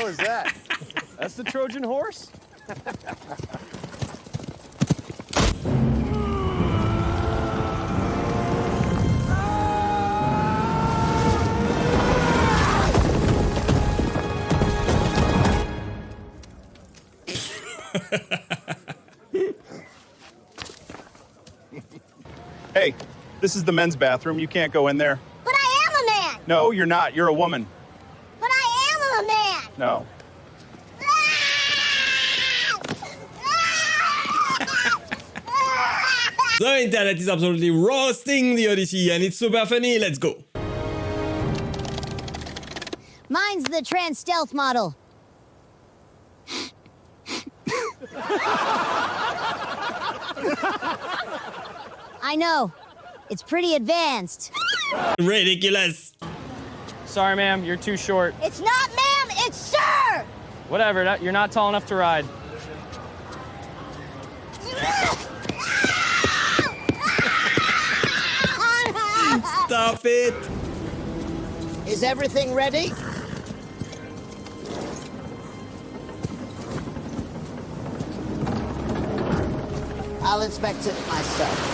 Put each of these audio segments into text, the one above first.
hell is that? That's the Trojan horse? Hey, this is the men's bathroom. You can't go in there. But I am a man! No, you're not. You're a woman. But I am a man! No. The internet is absolutely roasting the Odyssey and it's super funny. Let's go. Mine's the trans stealth model. I know. It's pretty advanced. Ridiculous. Sorry, ma'am, you're too short. It's not ma'am, it's sir! Whatever, you're not tall enough to ride. Stop it. Is everything ready? I'll inspect it myself.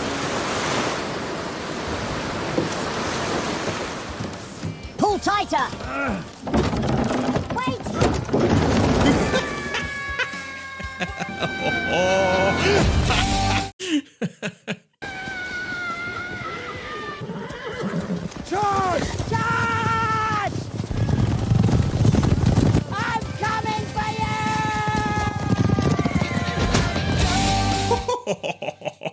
Pull tighter! Wait! Charge! Charge! I'm coming for you!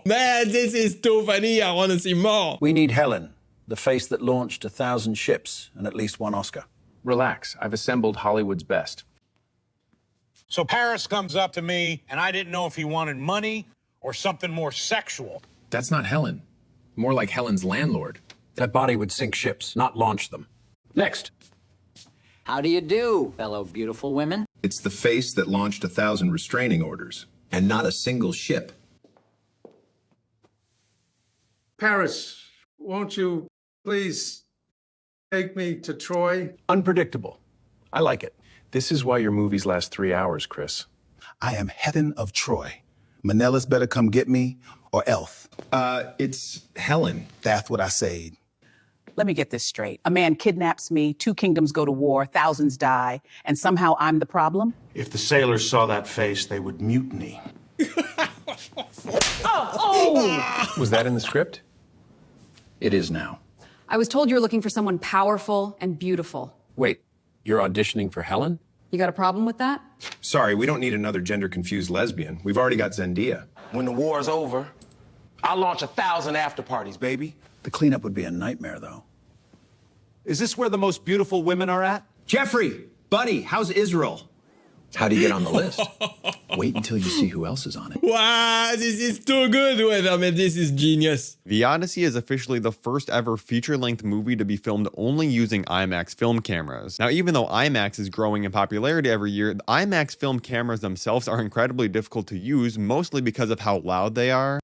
Man, this is too funny. I want to see more. We need Helen, the face that launched 1,000 ships and at least one Oscar. Relax. I've assembled Hollywood's best. So Paris comes up to me, and I didn't know if he wanted money or something more sexual. That's not Helen. More like Helen's landlord. That body would sink ships, not launch them. Next. How do you do, fellow beautiful women? It's the face that launched 1,000 restraining orders, and not a single ship. Paris, won't you please take me to Troy? Unpredictable. I like it. This is why your movies last 3 hours, Chris. I am Heaven of Troy. Manella's better come get me, or Elf. It's Helen. That's what I said. Let me get this straight. A man kidnaps me, 2 kingdoms go to war, thousands die, and somehow I'm the problem? If the sailors saw that face, they would mutiny. Was that in the script? It is now. I was told you were looking for someone powerful and beautiful. Wait, you're auditioning for Helen? You got a problem with that? Sorry, we don't need another gender-confused lesbian. We've already got Zendaya. When the war's over, I'll launch 1,000 after parties, baby. The cleanup would be a nightmare, though. Is this where the most beautiful women are at? Jeffrey, buddy, how's Israel? How do you get on the list? Wait until you see who else is on it. Wow, this is too good, whoever made this is genius. The Odyssey is officially the first ever feature-length movie to be filmed only using IMAX film cameras. Now, even though IMAX is growing in popularity every year, the IMAX film cameras themselves are incredibly difficult to use, mostly because of how loud they are.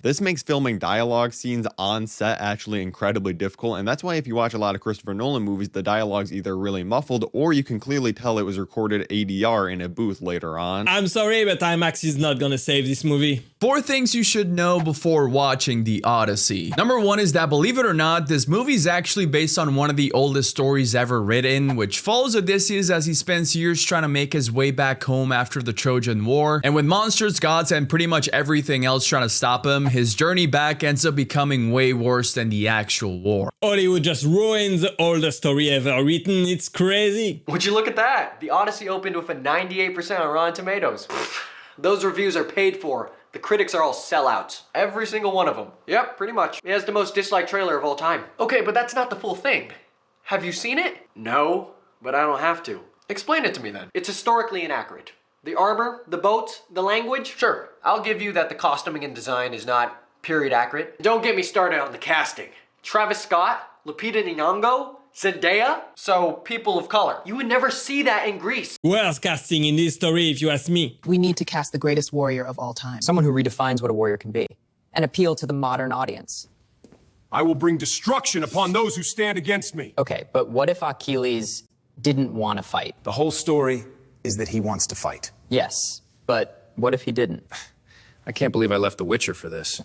This makes filming dialogue scenes on set actually incredibly difficult, and that's why if you watch a lot of Christopher Nolan movies, the dialogue's either really muffled or you can clearly tell it was recorded ADR in a booth later on. I'm sorry, but IMAX is not gonna save this movie. 4 things you should know before watching The Odyssey. Number 1 is that, believe it or not, this movie is actually based on one of the oldest stories ever written, which follows Odysseus as he spends years trying to make his way back home after the Trojan War. And with monsters, gods, and pretty much everything else trying to stop him, his journey back ends up becoming way worse than the actual war. Hollywood just ruins the oldest story ever written. It's crazy. Would you look at that? The Odyssey opened with a 98% on Rotten Tomatoes. Those reviews are paid for. The critics are all sellouts. Every single one of them. Yep, pretty much. It has the most disliked trailer of all time. Okay, but that's not the full thing. Have you seen it? No, but I don't have to. Explain it to me then. It's historically inaccurate. The armor, the boats, the language? Sure, I'll give you that the costuming and design is not period accurate. Don't get me started on the casting. Travis Scott, Lupita Nyong'o, Zendaya, so people of color. You would never see that in Greece. Worst casting in this story, if you ask me. We need to cast the greatest warrior of all time. Someone who redefines what a warrior can be and appeal to the modern audience. I will bring destruction upon those who stand against me. Okay, but what if Achilles didn't want to fight? The whole story is that he wants to fight. Yes, but what if he didn't? I can't believe I left The Witcher for this.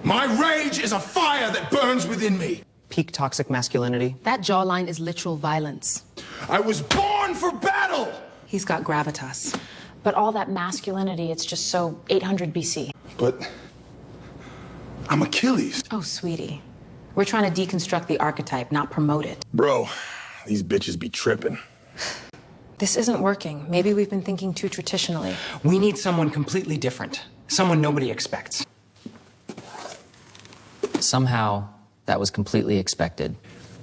My rage is a fire that burns within me. Peak toxic masculinity? That jawline is literal violence. I was born for battle. He's got gravitas. But all that masculinity, it's just so 800 BC. But I'm Achilles. Oh, sweetie. We're trying to deconstruct the archetype, not promote it. Bro, these bitches be tripping. This isn't working. Maybe we've been thinking too traditionally. We need someone completely different. Someone nobody expects. Somehow, that was completely expected.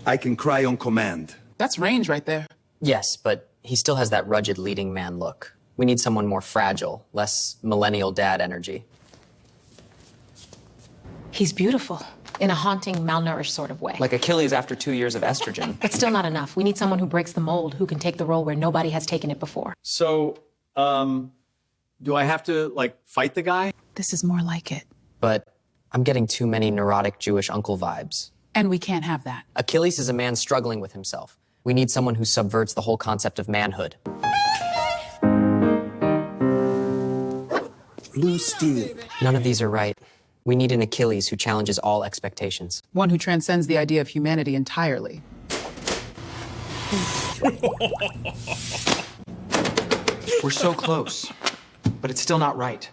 I can cry on command. That's range right there. Yes, but he still has that rugged leading man look. We need someone more fragile, less millennial dad energy. He's beautiful. In a haunting, malnourished sort of way. Like Achilles after 2 years of estrogen. But still not enough. We need someone who breaks the mold, who can take the role where nobody has taken it before. So, do I have to, like, fight the guy? This is more like it. But I'm getting too many neurotic Jewish uncle vibes. And we can't have that. Achilles is a man struggling with himself. We need someone who subverts the whole concept of manhood. Blue steel. None of these are right. We need an Achilles who challenges all expectations. One who transcends the idea of humanity entirely. We're so close, but it's still not right.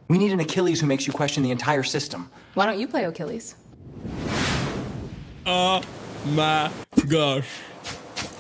We need an Achilles who makes you question the entire system. Why don't you play Achilles? Oh my gosh.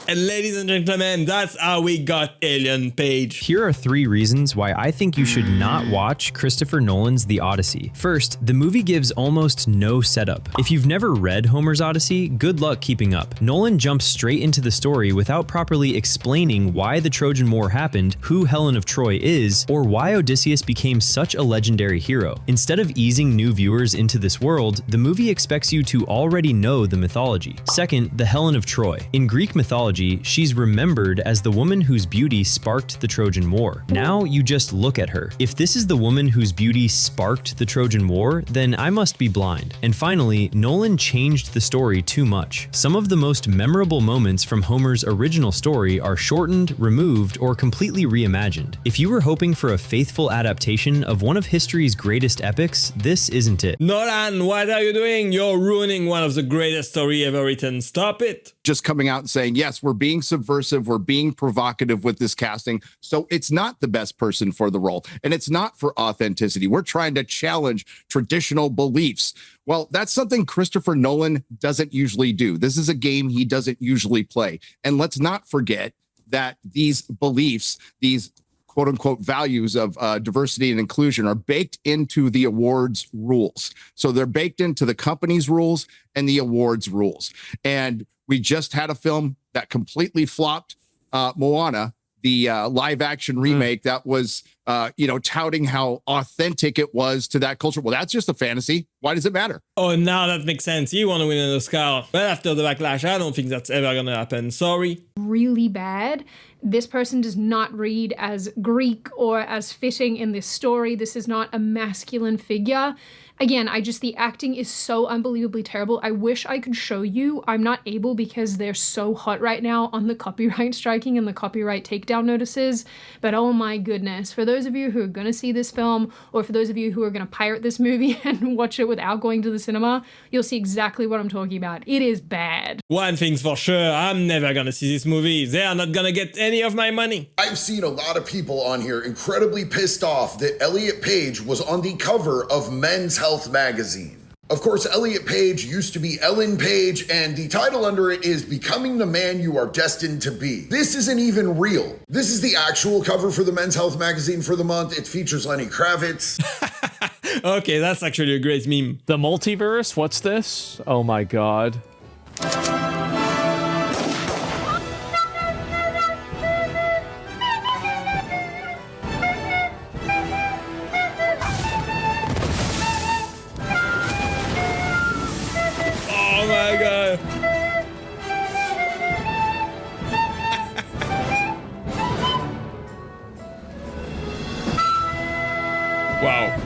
And ladies and gentlemen, that's how we got Alien Page. Here are 3 reasons why I think you should not watch Christopher Nolan's The Odyssey. First, the movie gives almost no setup. If you've never read Homer's Odyssey, good luck keeping up. Nolan jumps straight into the story without properly explaining why the Trojan War happened, who Helen of Troy is, or why Odysseus became such a legendary hero. Instead of easing new viewers into this world, the movie expects you to already know the mythology. Second, the Helen of Troy. In Greek mythology, she's remembered as the woman whose beauty sparked the Trojan War. Now you just look at her. If this is the woman whose beauty sparked the Trojan War, then I must be blind. And finally, Nolan changed the story too much. Some of the most memorable moments from Homer's original story are shortened, removed, or completely reimagined. If you were hoping for a faithful adaptation of one of history's greatest epics, this isn't it. Nolan, what are you doing? You're ruining one of the greatest stories ever written. Stop it. Just coming out and saying, yes, we're being subversive, we're being provocative with this casting. So it's not the best person for the role, and it's not for authenticity. We're trying to challenge traditional beliefs. Well, that's something Christopher Nolan doesn't usually do. This is a game he doesn't usually play. And let's not forget that these beliefs, these quote unquote values of diversity and inclusion are baked into the awards rules. So they're baked into the company's rules and the awards rules. And we just had a film that completely flopped, Moana, the live action remake that was, touting how authentic it was to that culture. Well, that's just a fantasy. Why does it matter? Oh, now that makes sense. You want to win an Oscar. But after the backlash, I don't think that's ever going to happen. Sorry. Really bad. This person does not read as Greek or as fitting in this story. This is not a masculine figure. Again, the acting is so unbelievably terrible. I wish I could show you. I'm not able because they're so hot right now on the copyright striking and the copyright takedown notices. But oh my goodness, for those of you who are going to see this film, or for those of you who are going to pirate this movie and watch it without going to the cinema, you'll see exactly what I'm talking about. It is bad. One thing's for sure, I'm never going to see this movie. They are not going to get any of my money. I've seen a lot of people on here incredibly pissed off that Elliot Page was on the cover of Men's Health magazine. Of course, Elliot Page used to be Ellen Page, and the title under it is Becoming the Man You Are Destined to Be. This isn't even real. This is the actual cover for the Men's Health magazine for the month. It features Lenny Kravitz. Okay, that's actually a great meme. The multiverse? What's this? Oh my god. Oh my god. Wow.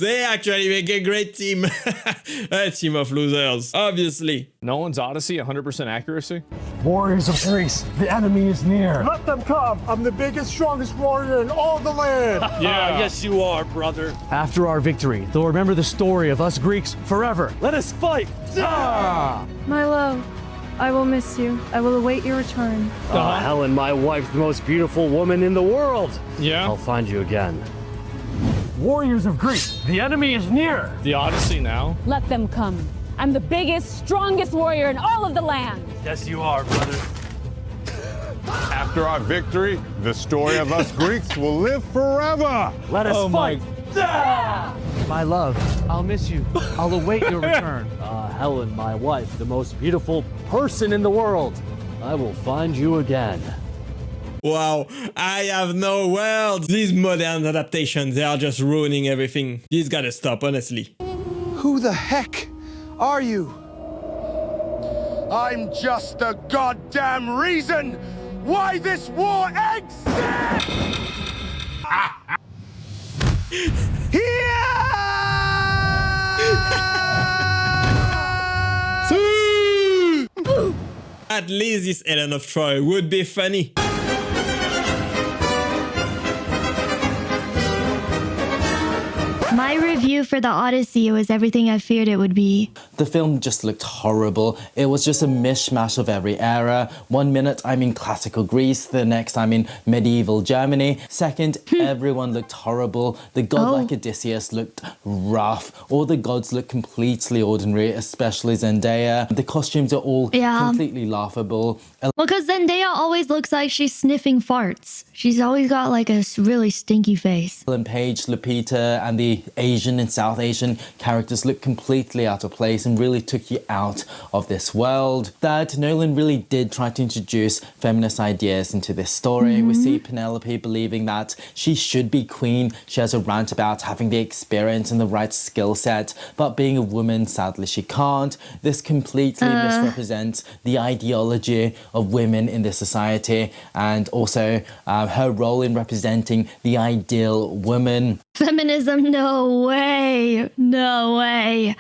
They actually make a great team. A team of losers, obviously. Nolan's Odyssey, 100% accuracy? Warriors of Greece, the enemy is near. Let them come. I'm the biggest, strongest warrior in all the land. Yes, you are, brother. After our victory, they'll remember the story of us Greeks forever. Let us fight. My love, I will miss you. I will await your return. Helen, my wife, the most beautiful woman in the world. Yeah? I'll find you again. Warriors of Greece, the enemy is near. The Odyssey now? Let them come. I'm the biggest, strongest warrior in all of the land. Yes, you are, brother. After our victory, the story of us Greeks will live forever. Let us fight. My love, I'll miss you. I'll await your return. Helen, my wife, the most beautiful person in the world. I will find you again. Wow, I have no words. These modern adaptations, they are just ruining everything. These gotta stop, honestly. Who the heck are you? I'm just the goddamn reason why this war exists! At least this Helen of Troy would be funny. My review for the Odyssey was everything I feared it would be. The film just looked horrible. It was just a mishmash of every era. 1 minute I'm in classical Greece, the next I'm in medieval Germany. Second, everyone looked horrible. The godlike Odysseus looked rough. All the gods look completely ordinary, especially Zendaya. The costumes are all completely laughable. Well, because Zendaya always looks like she's sniffing farts. She's always got like a really stinky face. Ellen Page, Lupita, and the Asian and South Asian characters look completely out of place and really took you out of this world. Third, Nolan really did try to introduce feminist ideas into this story. We see Penelope believing that she should be queen. She has a rant about having the experience and the right skill set, but being a woman, sadly, she can't. This completely misrepresents the ideology of women in this society and also her role in representing the ideal woman. Feminism, no way. No way.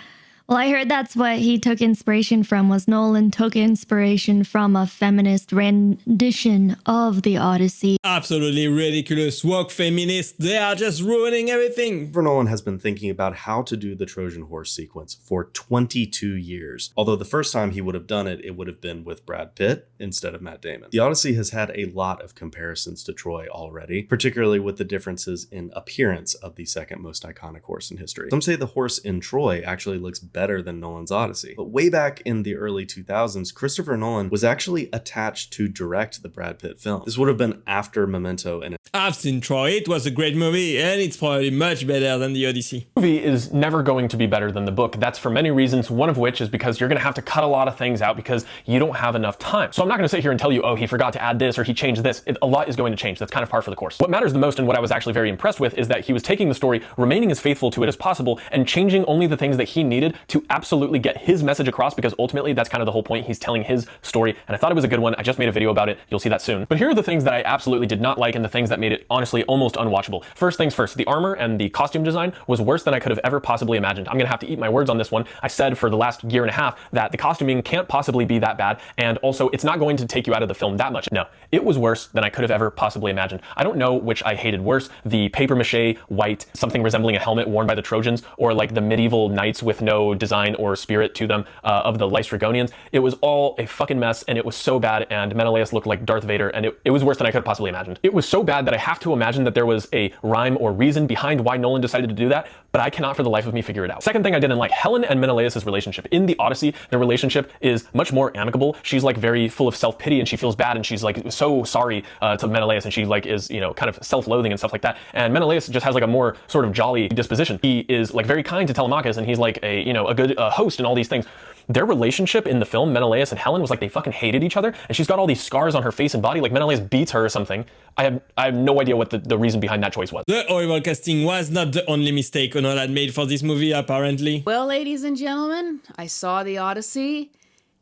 Well, I heard that's what he took inspiration from, was Nolan took inspiration from a feminist rendition of the Odyssey. Absolutely ridiculous. Woke feminists, they are just ruining everything. Christopher Nolan has been thinking about how to do the Trojan horse sequence for 22 years. Although the first time he would have done it, it would have been with Brad Pitt instead of Matt Damon. The Odyssey has had a lot of comparisons to Troy already, particularly with the differences in appearance of the second most iconic horse in history. Some say the horse in Troy actually looks better than Nolan's Odyssey. But way back in the early 2000s, Christopher Nolan was actually attached to direct the Brad Pitt film. This would have been after Memento and I've seen Troy. It was a great movie and it's probably much better than the Odyssey. The movie is never going to be better than the book. That's for many reasons, one of which is because you're going to have to cut a lot of things out because you don't have enough time. So I'm not going to sit here and tell you, oh, he forgot to add this or he changed this. A lot is going to change. That's kind of par for the course. What matters the most and what I was actually very impressed with is that he was taking the story, remaining as faithful to it as possible, and changing only the things that he needed to absolutely get his message across, because ultimately that's kind of the whole point. He's telling his story, and I thought it was a good one. I just made a video about it. You'll see that soon. But here are the things that I absolutely did not like and the things that made it honestly almost unwatchable. First things first, the armor and the costume design was worse than I could have ever possibly imagined. I'm gonna have to eat my words on this one. I said for the last year and a half that the costuming can't possibly be that bad, and also it's not going to take you out of the film that much. No, it was worse than I could have ever possibly imagined. I don't know which I hated worse, the papier-mâché white, something resembling a helmet worn by the Trojans, or like the medieval knights with no design or spirit to them of the Lystragonians. It was all a fucking mess, and it was so bad, and Menelaus looked like Darth Vader, and it was worse than I could have possibly imagined. It was so bad that I have to imagine that there was a rhyme or reason behind why Nolan decided to do that, but I cannot for the life of me figure it out. Second thing I didn't like, Helen and Menelaus' relationship. In the Odyssey, their relationship is much more amicable. She's like very full of self-pity, and she feels bad, and she's like so sorry to Menelaus, and she like is, you know, kind of self-loathing and stuff like that. And Menelaus just has like a more sort of jolly disposition. He is like very kind to Telemachus, and he's like a, you know, a good host and all these things. Their relationship in the film, Menelaus and Helen, was like they fucking hated each other, and she's got all these scars on her face and body, like Menelaus beats her or something. I have no idea what the reason behind that choice was. The horrible casting was not the only mistake Nolan made for this movie, apparently. Well, ladies and gentlemen, I saw the Odyssey,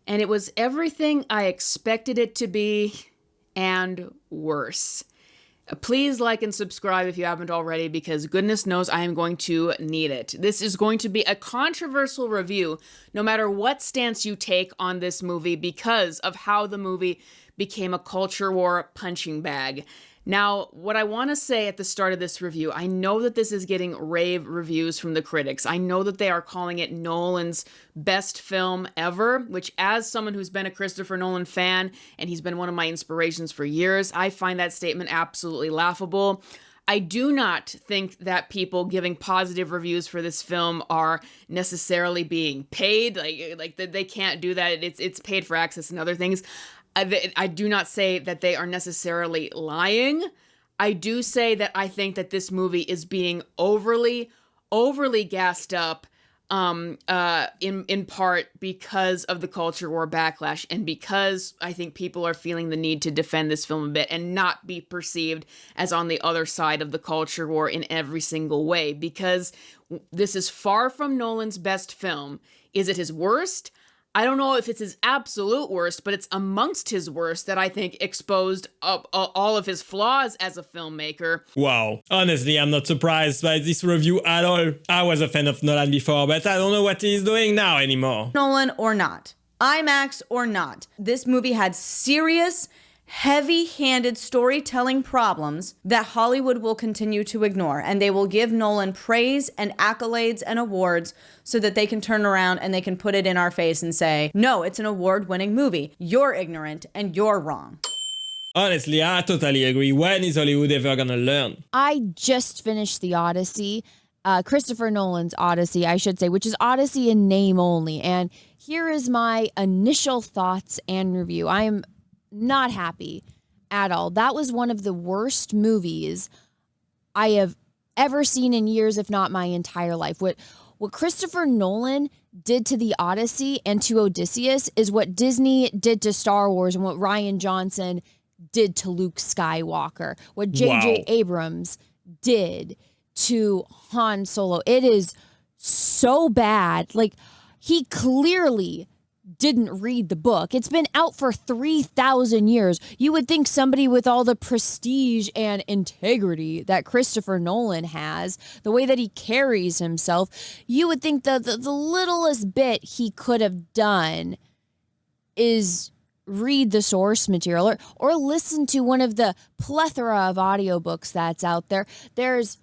and it was everything I expected it to be, and worse. Please like and subscribe if you haven't already, because goodness knows I am going to need it. This is going to be a controversial review, no matter what stance you take on this movie, because of how the movie became a culture war punching bag. Now, what I want to say at the start of this review, I know that this is getting rave reviews from the critics. I know that they are calling it Nolan's best film ever, which, as someone who's been a Christopher Nolan fan, and he's been one of my inspirations for years, I find that statement absolutely laughable. I do not think that people giving positive reviews for this film are necessarily being paid. Like they can't do that. It's paid for access and other things. I do not say that they are necessarily lying. I do say that I think that this movie is being overly gassed up, in part because of the culture war backlash, and because I think people are feeling the need to defend this film a bit and not be perceived as on the other side of the culture war in every single way, because this is far from Nolan's best film. Is it his worst? I don't know if it's his absolute worst, but it's amongst his worst that I think exposed all of his flaws as a filmmaker. Wow. Honestly, I'm not surprised by this review at all. I was a fan of Nolan before, but I don't know what he's doing now anymore. Nolan or not, IMAX or not, this movie had serious, heavy-handed storytelling problems that Hollywood will continue to ignore, and they will give Nolan praise and accolades and awards so that they can turn around and they can put it in our face and say, no, it's an award-winning movie. You're ignorant and you're wrong. Honestly, I totally agree. When is Hollywood ever gonna learn? I just finished the Odyssey, Christopher Nolan's Odyssey, I should say, which is Odyssey in name only. And here is my initial thoughts and review. I am not happy at all. That was one of the worst movies I have ever seen in years, if not my entire life. What Christopher Nolan did to the Odyssey and to Odysseus is what Disney did to Star Wars and what Rian Johnson did to Luke Skywalker. What J.J. Abrams did to Han Solo. It is so bad. Like, he clearly didn't read the book. It's been out for 3,000 years. You would think somebody with all the prestige and integrity that Christopher Nolan has, the way that he carries himself, you would think that the littlest bit he could have done is read the source material or listen to one of the plethora of audiobooks that's out there. There's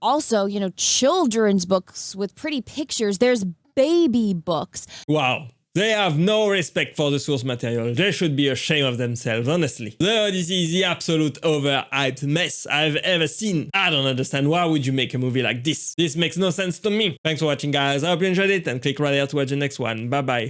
also, children's books with pretty pictures. There's baby books. Wow. They have no respect for the source material. They should be ashamed of themselves, honestly. The Odyssey is the absolute overhyped mess I've ever seen. I don't understand. Why would you make a movie like this? This makes no sense to me. Thanks for watching, guys. I hope you enjoyed it, and click right here to watch the next one. Bye bye.